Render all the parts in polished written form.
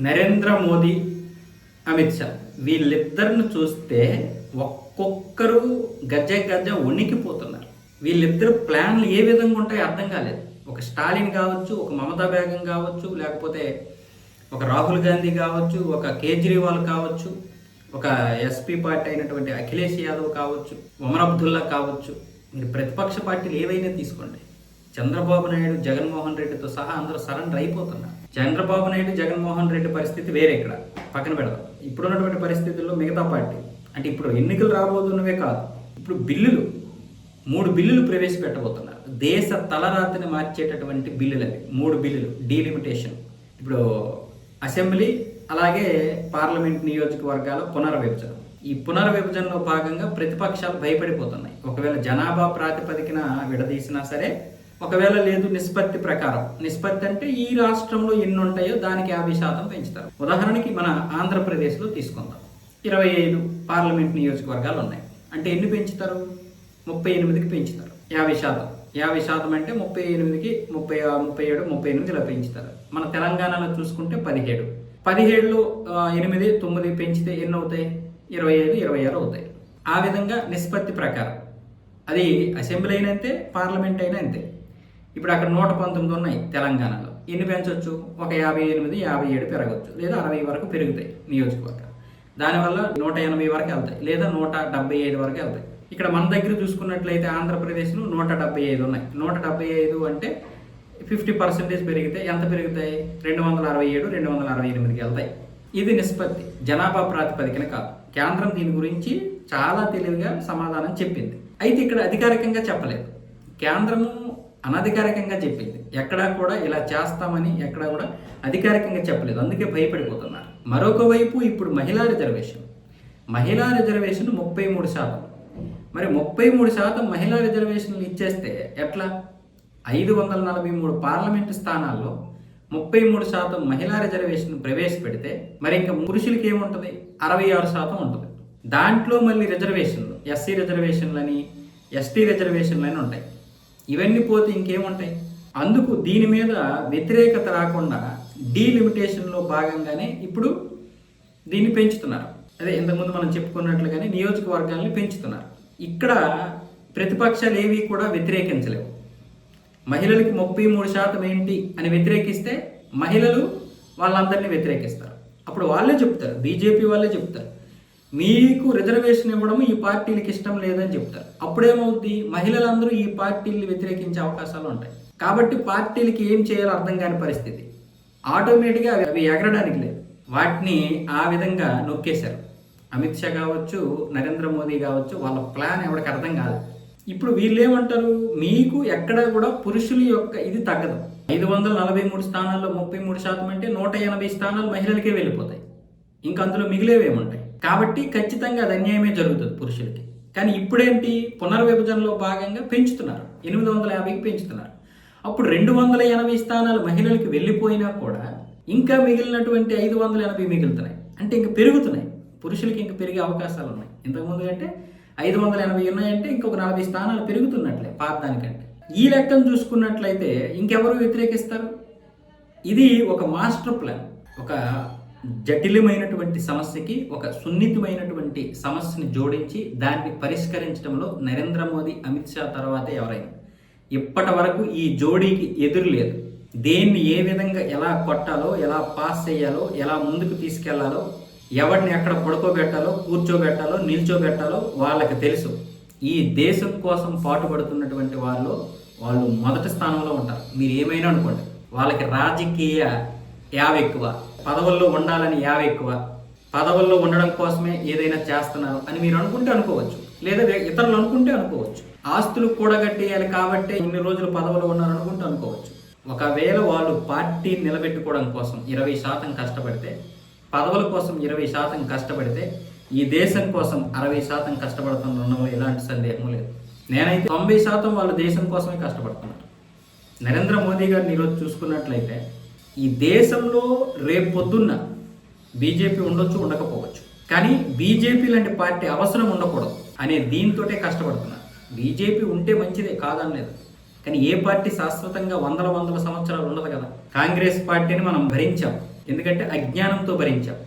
నరేంద్ర మోదీ, అమిత్ షా వీళ్ళిద్దరిని చూస్తే ఒక్కొక్కరు గజ్జ వణికిపోతున్నారు. వీళ్ళిద్దరు ప్లాన్లు ఏ విధంగా ఉంటాయో అర్థం కాలేదు. ఒక స్టాలిన్ కావచ్చు, ఒక మమతా బేగం కావచ్చు, లేకపోతే ఒక రాహుల్ గాంధీ కావచ్చు, ఒక కేజ్రీవాల్ కావచ్చు, ఒక ఎస్పీ పార్టీ అయినటువంటి అఖిలేష్ యాదవ్ కావచ్చు, ఒమర్ అబ్దుల్లా కావచ్చు. మీరు ప్రతిపక్ష పార్టీలు ఏవైనా తీసుకోండి, చంద్రబాబు నాయుడు, జగన్మోహన్ రెడ్డితో సహా అందరూ సరెండర్ అయిపోతున్నారు. చంద్రబాబు నాయుడు, జగన్మోహన్ రెడ్డి పరిస్థితి వేరే, ఇక్కడ పక్కన పెడదాం. ఇప్పుడున్నటువంటి పరిస్థితుల్లో మిగతా పార్టీ అంటే ఇప్పుడు ఎన్నికలు రాబోతున్నవే కాదు, ఇప్పుడు బిల్లులు 3 బిల్లులు ప్రవేశపెట్టబోతున్నారు. దేశ తలరాతిని మార్చేటటువంటి బిల్లులు అవి 3 బిల్లులు. డీలిమిటేషన్, ఇప్పుడు అసెంబ్లీ అలాగే పార్లమెంట్ నియోజకవర్గాల పునర్విభజన. ఈ పునర్విభజనలో భాగంగా ప్రతిపక్షాలు భయపడిపోతున్నాయి. ఒకవేళ జనాభా ప్రాతిపదికన విడదీసినా సరే, ఒకవేళ లేదు నిష్పత్తి ప్రకారం, నిష్పత్తి అంటే ఈ రాష్ట్రంలో ఎన్ని ఉంటాయో దానికి 50% పెంచుతారు. ఉదాహరణకి మన ఆంధ్రప్రదేశ్లో తీసుకుందాం, 25 పార్లమెంట్ నియోజకవర్గాలు ఉన్నాయి. అంటే ఎన్ని పెంచుతారు? 38కి పెంచుతారు. 50% అంటే 38కి 37, 38 ఇలా పెంచుతారు. మన తెలంగాణలో చూసుకుంటే 17లో 8, 9 పెంచితే ఎన్ని అవుతాయి? 25, 26 అవుతాయి. ఆ విధంగా నిష్పత్తి ప్రకారం అది అసెంబ్లీ అయినా అంతే, పార్లమెంట్ అయినా అంతే. ఇప్పుడు అక్కడ 119 ఉన్నాయి తెలంగాణలో. ఎన్ని పెంచవచ్చు? ఒక 58, 57 పెరగవచ్చు, లేదా 60 వరకు పెరుగుతాయి నియోజకవర్గాలు. దానివల్ల 180 వరకు వెళ్తాయి, లేదా 175 వరకు వెళ్తాయి. ఇక్కడ మన దగ్గర చూసుకున్నట్లయితే ఆంధ్రప్రదేశ్లో 175 ఉన్నాయి. 175 అంటే 50% పెరిగితే ఎంత పెరుగుతాయి? 267, 268కి వెళ్తాయి. ఇది నిష్పత్తి, జనాభా ప్రాతిపదికన కాదు. కేంద్రం దీని గురించి చాలా తెలివిగా సమాధానం చెప్పింది. అయితే ఇక్కడ అధికారికంగా చెప్పలేదు, కేంద్రము అనధికారికంగా చెప్పింది. ఎక్కడా కూడా ఇలా చేస్తామని ఎక్కడా కూడా అధికారికంగా చెప్పలేదు, అందుకే భయపడిపోతున్నారు. మరొక వైపు ఇప్పుడు మహిళా రిజర్వేషన్ 33%. మరి 33% మహిళా రిజర్వేషన్లు ఇచ్చేస్తే ఎట్లా? 543 పార్లమెంటు స్థానాల్లో 33% మహిళా రిజర్వేషన్ ప్రవేశపెడితే మరి ఇంకా పురుషులకి ఏముంటుంది? 66% ఉంటుంది. దాంట్లో మళ్ళీ రిజర్వేషన్లు, ఎస్సీ రిజర్వేషన్లని, ఎస్టీ రిజర్వేషన్లని ఉంటాయి. ఇవన్నీ పోతే ఇంకేముంటాయి? అందుకు దీని మీద వ్యతిరేకత రాకుండా డీలిమిటేషన్లో భాగంగానే ఇప్పుడు దీన్ని పెంచుతున్నారు. అదే ఇంతకుముందు మనం చెప్పుకున్నట్లుగానే నియోజకవర్గాల్ని పెంచుతున్నారు. ఇక్కడ ప్రతిపక్షాలు ఏవి కూడా వ్యతిరేకించలేవు. మహిళలకి 33% ఏంటి అని వ్యతిరేకిస్తే మహిళలు వాళ్ళందరినీ వ్యతిరేకిస్తారు. అప్పుడు వాళ్ళే చెప్తారు, బీజేపీ వాళ్ళే చెప్తారు, మీకు రిజర్వేషన్ ఇవ్వడం ఈ పార్టీలకు ఇష్టం లేదని చెప్తారు. అప్పుడేమవుద్ది? మహిళలందరూ ఈ పార్టీల్ని వ్యతిరేకించే అవకాశాలు ఉంటాయి. కాబట్టి పార్టీలకి ఏం చేయాలో అర్థం కాని పరిస్థితి. ఆటోమేటిక్గా అవి ఎగరడానికి లేదు. వాటిని ఆ విధంగా నొక్కేశారు. అమిత్ షా కావచ్చు, నరేంద్ర మోదీ కావచ్చు, వాళ్ళ ప్లాన్ ఎవరికి అర్థం కాదు. ఇప్పుడు వీళ్ళు ఏమంటారు? మీకు ఎక్కడ కూడా పురుషుల యొక్క ఇది తగ్గదు. 543 స్థానాల్లో 33% అంటే 180 స్థానాలు మహిళలకే వెళ్ళిపోతాయి. ఇంకా అందులో మిగిలేవేముంటాయి? కాబట్టి ఖచ్చితంగా అది అన్యాయమే జరుగుతుంది పురుషులకి. కానీ ఇప్పుడేంటి? పునర్విభజనలో భాగంగా పెంచుతున్నారు, 850కి పెంచుతున్నారు. అప్పుడు 280 స్థానాలు మహిళలకి వెళ్ళిపోయినా కూడా ఇంకా మిగిలినటువంటి 580 మిగులుతున్నాయి. అంటే ఇంకా పెరుగుతున్నాయి, పురుషులకి ఇంకా పెరిగే అవకాశాలు ఉన్నాయి. ఇంతకుముందు అంటే 580 ఉన్నాయంటే ఇంకొక 40 స్థానాలు పెరుగుతున్నట్లే పాతదానికంటే. ఈ లెక్కను చూసుకున్నట్లయితే ఇంకెవరు వ్యతిరేకిస్తారు? ఇది ఒక మాస్టర్ ప్లాన్. ఒక జటిలమైనటువంటి సమస్యకి ఒక సున్నితమైనటువంటి సమస్యని జోడించి దాన్ని పరిష్కరించడంలో నరేంద్ర మోదీ, అమిత్ షా తర్వాతే ఎవరైనా. ఇప్పటి వరకు ఈ జోడీకి ఎదురు లేదు. దేన్ని ఏ విధంగా ఎలా కొట్టాలో, ఎలా పాస్ చేయాలో, ఎలా ముందుకు తీసుకెళ్లాలో, ఎవరిని ఎక్కడ పడుకోబెట్టాలో, కూర్చోబెట్టాలో, నిల్చోబెట్టాలో వాళ్ళకి తెలుసు. ఈ దేశం కోసం పాటుపడుతున్నటువంటి వాళ్ళు మొదటి స్థానంలో ఉంటారు. మీరు ఏమైనా అనుకోండి, వాళ్ళకి రాజకీయ యావ ఎక్కువ, పదవుల్లో ఉండాలని యావ ఎక్కువ, పదవుల్లో ఉండడం కోసమే ఏదైనా చేస్తున్నారు అని మీరు అనుకుంటే అనుకోవచ్చు, లేదా ఇతరులు అనుకుంటే అనుకోవచ్చు. ఆస్తులు కూడగట్టేయాలి కాబట్టి ఇన్ని రోజులు పదవులు ఉన్నారు అనుకుంటే అనుకోవచ్చు. ఒకవేళ వాళ్ళు పార్టీని నిలబెట్టుకోవడం కోసం 20% కష్టపడితే, పదవుల కోసం 20% కష్టపడితే, ఈ దేశం కోసం 60% కష్టపడుతున్న ఎలాంటి సందేహం లేదు. నేనైతే 90% వాళ్ళు దేశం కోసమే కష్టపడుతున్నారు. నరేంద్ర మోదీ గారిని ఈరోజు చూసుకున్నట్లయితే ఈ దేశంలో రేపు పొద్దున్న బీజేపీ ఉండొచ్చు, ఉండకపోవచ్చు, కానీ బీజేపీ లాంటి పార్టీ అవసరం ఉండకూడదు అనే దీంతోటే కష్టపడుతున్నారు. బీజేపీ ఉంటే మంచిదే, కాదనలేదు, కానీ ఏ పార్టీ శాశ్వతంగా వందల సంవత్సరాలు ఉండదు కదా. కాంగ్రెస్ పార్టీని మనం భరించాం, ఎందుకంటే అజ్ఞానంతో భరించాం.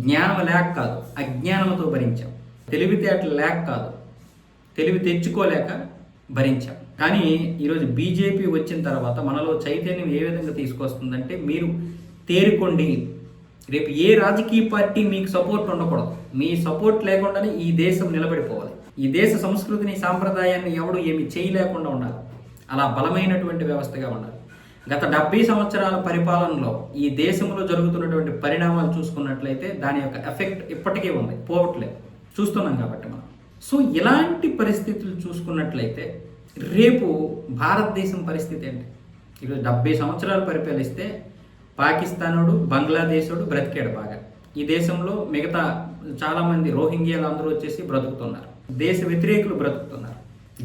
జ్ఞానం లేక కాదు, అజ్ఞానంతో భరించాం. తెలివితేటలు లేక కాదు, తెలివి తెచ్చుకోలేక భరించాం. కానీ ఈరోజు బీజేపీ వచ్చిన తర్వాత మనలో చైతన్యం ఏ విధంగా తీసుకొస్తుందంటే, మీరు తేరుకోండి. రేపు ఏ రాజకీయ పార్టీ మీకు సపోర్ట్ ఉండకూడదు. మీ సపోర్ట్ లేకుండానే ఈ దేశం నిలబడిపోవాలి. ఈ దేశ సంస్కృతిని, సాంప్రదాయాన్ని ఎవడు ఏమి చేయలేకుండా ఉండాలి. అలా బలమైనటువంటి వ్యవస్థగా ఉండాలి. గత 70 సంవత్సరాల పరిపాలనలో ఈ దేశంలో జరుగుతున్నటువంటి పరిణామాలు చూసుకున్నట్లయితే దాని యొక్క ఎఫెక్ట్ ఇప్పటికీ ఉంది, పోవట్లేదు, చూస్తున్నాం కాబట్టి మనం. సో ఇలాంటి పరిస్థితులు చూసుకున్నట్లయితే రేపు భారతదేశం పరిస్థితి ఏంటి? ఈరోజు 70 సంవత్సరాలు పరిపాలిస్తే పాకిస్తానుడు, బంగ్లాదేశుడు బ్రతికాడు బాగా. ఈ దేశంలో మిగతా చాలామంది రోహింగ్యాలు అందరూ వచ్చేసి బ్రతుకుతున్నారు. దేశ వ్యతిరేకులు బ్రతుకుతున్నారు.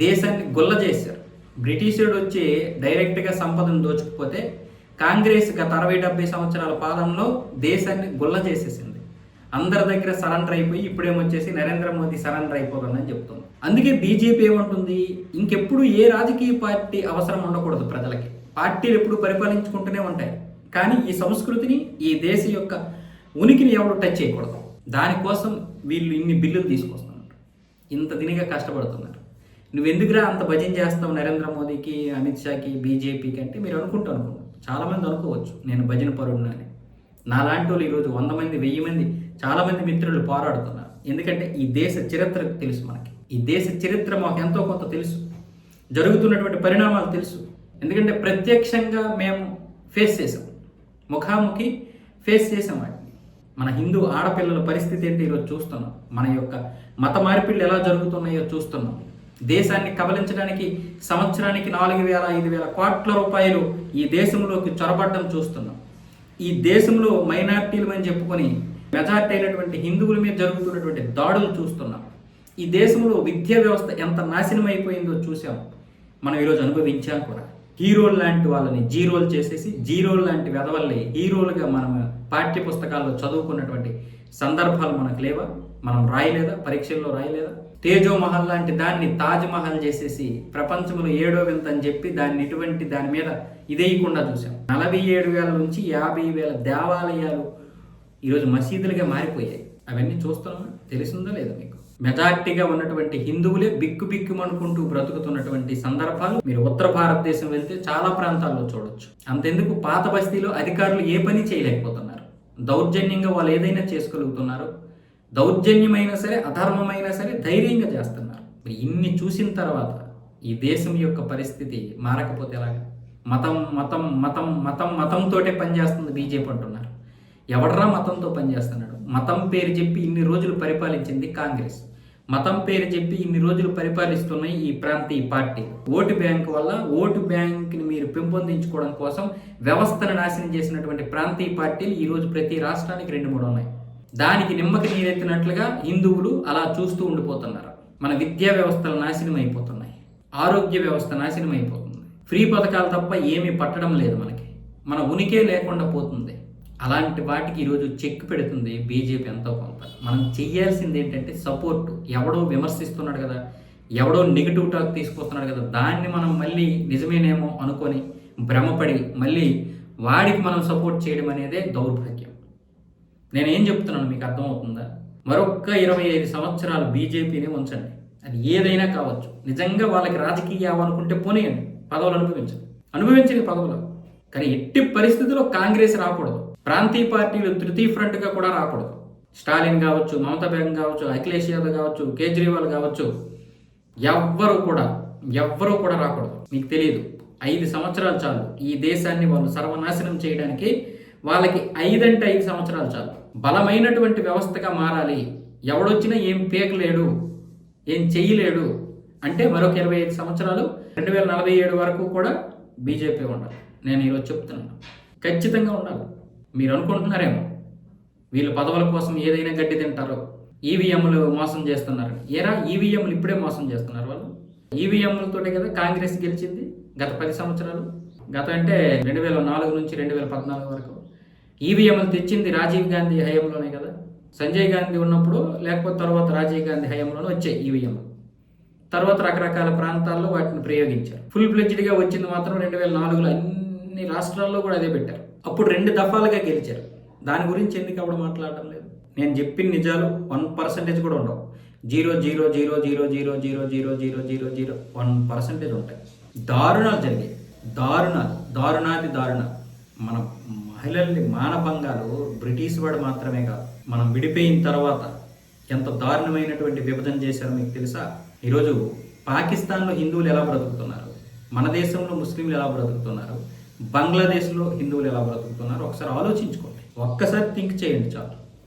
దేశాన్ని గొల్ల చేశారు. బ్రిటిషుడు వచ్చి డైరెక్ట్గా సంపదను దోచుకుపోతే కాంగ్రెస్ గత 60-70 సంవత్సరాల పాలనలో దేశాన్ని గొల్ల చేసేసింది. అందరి దగ్గర సరెండర్ అయిపోయి ఇప్పుడేమొచ్చేసి నరేంద్ర మోదీ సరెండర్ అయిపోతుందని చెప్తుంది. అందుకే బీజేపీ ఏమంటుంది, ఇంకెప్పుడు ఏ రాజకీయ పార్టీ అవసరం ఉండకూడదు ప్రజలకి. పార్టీలు ఎప్పుడు పరిపాలించుకుంటూనే ఉంటాయి, కానీ ఈ సంస్కృతిని, ఈ దేశం యొక్క ఉనికిని ఎవరు టచ్ చేయకూడదు. దానికోసం వీళ్ళు ఇన్ని బిల్లులు తీసుకొస్తున్నారు, ఇంత దినిగా కష్టపడుతున్నారు. నువ్వెందుకురా అంత భజన చేస్తావు నరేంద్ర మోదీకి, అమిత్ షాకి, బీజేపీకి అంటే మీరు అనుకుంటారు. చాలామంది అనుకోవచ్చు నేను భజన పరుడునా అని. నాలాంటి వాళ్ళు ఈరోజు 100 మంది, 1000 మంది, చాలామంది మిత్రులు పోరాడుతున్నారు. ఎందుకంటే ఈ దేశ చరిత్ర తెలుసు మనకి. ఈ దేశ చరిత్ర మాకు ఎంతో కొంత తెలుసు, జరుగుతున్నటువంటి పరిణామాలు తెలుసు. ఎందుకంటే ప్రత్యక్షంగా మేము ఫేస్ చేసాం, ముఖాముఖి ఫేస్ చేసాం వాటిని. మన హిందూ ఆడపిల్లల పరిస్థితి ఏంటి ఈరోజు చూస్తున్నాం. మన యొక్క మత మార్పిళ్ళు ఎలా జరుగుతున్నాయో చూస్తున్నాం. దేశాన్ని కబలించడానికి సంవత్సరానికి 4,000-5,000 కోట్ల రూపాయలు ఈ దేశంలోకి చొరబడ్డం చూస్తున్నాం. ఈ దేశంలో మైనార్టీలు అని చెప్పుకొని మెజార్టీ అయినటువంటి హిందువుల మీద జరుగుతున్నటువంటి దాడులు చూస్తున్నాం. ఈ దేశంలో విద్యా వ్యవస్థ ఎంత నాశనం అయిపోయిందో చూసాం, మనం ఈరోజు అనుభవించాం కూడా. హీరోలు లాంటి వాళ్ళని జీరోలు చేసేసి, జీరోలు లాంటి వెధవల్ని హీరోలుగా మనం పాఠ్య పుస్తకాల్లో చదువుకున్నటువంటి సందర్భాలు మనకు లేవా? మనం రాయలేదా? పరీక్షల్లో రాయలేదా? తేజో మహల్ లాంటి దాన్ని తాజ్ మహల్ చేసేసి ప్రపంచంలో 7వ వింత అని చెప్పి దాని మీద ఇదేయకుండా చూసాం. 47,000 నుంచి 50,000 దేవాలయాలు ఈరోజు మసీదులుగా మారిపోయాయి. అవన్నీ చూస్తున్నాం, తెలిసిందో లేదో మీకు? మెజార్టీగా ఉన్నటువంటి హిందువులే బిక్కుమనుకుంటూ బ్రతుకుతున్నటువంటి సందర్భాలు మీరు ఉత్తర భారతదేశం వెళ్తే చాలా ప్రాంతాల్లో చూడొచ్చు. అంతెందుకు పాత బస్తీలో అధికారులు ఏ పని చేయలేకపోతున్నారు. దౌర్జన్యంగా వాళ్ళు ఏదైనా చేసుకోగలుగుతున్నారు. దౌర్జన్యమైనా సరే, అధర్మమైనా సరే ధైర్యంగా చేస్తున్నారు. ఇన్ని చూసిన తర్వాత ఈ దేశం యొక్క పరిస్థితి మారకపోతే ఎలాగా? మతంతోటే పనిచేస్తుంది బీజేపీ అంటున్నారు. ఎవడరా మతంతో పనిచేస్తున్నాడు? మతం పేరు చెప్పి ఇన్ని రోజులు పరిపాలించింది కాంగ్రెస్. మతం పేరు చెప్పి ఇన్ని రోజులు పరిపాలిస్తున్నాయి ఈ ప్రాంతీయ పార్టీ. ఓటు బ్యాంక్ వల్ల ఓటు బ్యాంక్ని మీరు పెంపొందించుకోవడం కోసం వ్యవస్థను నాశనం చేసినటువంటి ప్రాంతీయ పార్టీలు ఈరోజు ప్రతి రాష్ట్రానికి 2-3 ఉన్నాయి. దానికి నిమ్మకి నీరెత్తినట్లుగా హిందువులు అలా చూస్తూ ఉండిపోతున్నారు. మన విద్యా వ్యవస్థలు నాశనం అయిపోతున్నాయి, ఆరోగ్య వ్యవస్థ నాశనం అయిపోతుంది. ఫ్రీ పథకాలు తప్ప ఏమీ పట్టడం లేదు మనకి, మన ఉనికే లేకుండా పోతుంది. అలాంటి వాటికి ఈరోజు చెక్ పెడుతుంది బీజేపీ ఎంతో కొంత. మనం చెయ్యాల్సింది ఏంటంటే సపోర్ట్. ఎవడో విమర్శిస్తున్నాడు కదా, ఎవడో నెగిటివ్ టాక్ తీసుకొస్తున్నాడు కదా, దాన్ని మనం మళ్ళీ నిజమేనేమో అనుకొని భ్రమపడి మళ్ళీ వాడికి మనం సపోర్ట్ చేయడం అనేదే దౌర్భాగ్యం. నేనేం చెప్తున్నాను మీకు అర్థమవుతుందా? మరొక్క 25 సంవత్సరాలు బీజేపీని ఉంచండి, అది ఏదైనా కావచ్చు. నిజంగా వాళ్ళకి రాజకీయం అనుకుంటే పోనీయండి, పదవులు అనుభవించండి పదవులు. కానీ ఎట్టి పరిస్థితుల్లో కాంగ్రెస్ రాకూడదు. ప్రాంతీయ పార్టీలు తృతీయ ఫ్రంట్గా కూడా రాకూడదు. స్టాలిన్ కావచ్చు, మమతా బెనర్జీ కావచ్చు, అఖిలేష్ యాదవ్ కావచ్చు, కేజ్రీవాల్ కావచ్చు, ఎవ్వరూ కూడా రాకూడదు. మీకు తెలియదు, 5 సంవత్సరాలు చాలు ఈ దేశాన్ని వాళ్ళు సర్వనాశనం చేయడానికి. వాళ్ళకి 5 అంటే 5 సంవత్సరాలు చాలు. బలమైనటువంటి వ్యవస్థగా మారాలి. ఎవడొచ్చినా ఏం పీకలేడు, ఏం చెయ్యలేడు అంటే మరొక 25 సంవత్సరాలు 2047 వరకు కూడా బీజేపీ ఉండాలి. నేను ఈరోజు చెప్తున్నాను, ఖచ్చితంగా ఉండాలి. మీరు అనుకుంటున్నారేమో వీళ్ళు పదవుల కోసం ఏదైనా గడ్డి తింటారో, ఈవీఎంలు మోసం చేస్తున్నారు. ఏరా ఈవీఎంలు ఇప్పుడే మోసం చేస్తున్నారు వాళ్ళు. ఈవీఎంలతోటే కదా కాంగ్రెస్ గెలిచింది గత 10 సంవత్సరాలు. గత అంటే 2004 నుంచి 2014 వరకు ఈవీఎంలు తెచ్చింది రాజీవ్ గాంధీ హయాంలోనే కదా. సంజయ్ గాంధీ ఉన్నప్పుడు లేకపోతే తర్వాత రాజీవ్ గాంధీ హయాంలోనే వచ్చాయి ఈవీఎంలు. తర్వాత రకరకాల ప్రాంతాల్లో వాటిని ప్రయోగించారు. ఫుల్ ఫ్లెడ్జ్డ్గా వచ్చింది మాత్రం 2004లో అన్ని రాష్ట్రాల్లో కూడా అదే పెట్టారు. అప్పుడు 2 దఫాలుగా గెలిచారు. దాని గురించి ఎందుకు అప్పుడు మాట్లాడటం లేదు? నేను చెప్పిన నిజాలు 1% కూడా ఉండవు. 0.00000000001% ఉంటాయి. దారుణాలు జరిగాయి. దారుణాది దారుణాలు. మన మహిళల్ని మానభంగాలు బ్రిటిష్ వాడు మాత్రమే కాదు, మనం విడిపోయిన తర్వాత ఎంత దారుణమైనటువంటి విభజన చేశారో మీకు తెలుసా? ఈరోజు పాకిస్తాన్లో హిందువులు ఎలా బ్రతుకుతున్నారు, మన దేశంలో ముస్లింలు ఎలా బ్రతుకుతున్నారు, బంగ్లాదేశ్లో హిందువులు ఎలా బ్రతుకుతున్నారు ఒకసారి ఆలోచించుకోండి. ఒక్కసారి థింక్ చేయండి చాలు.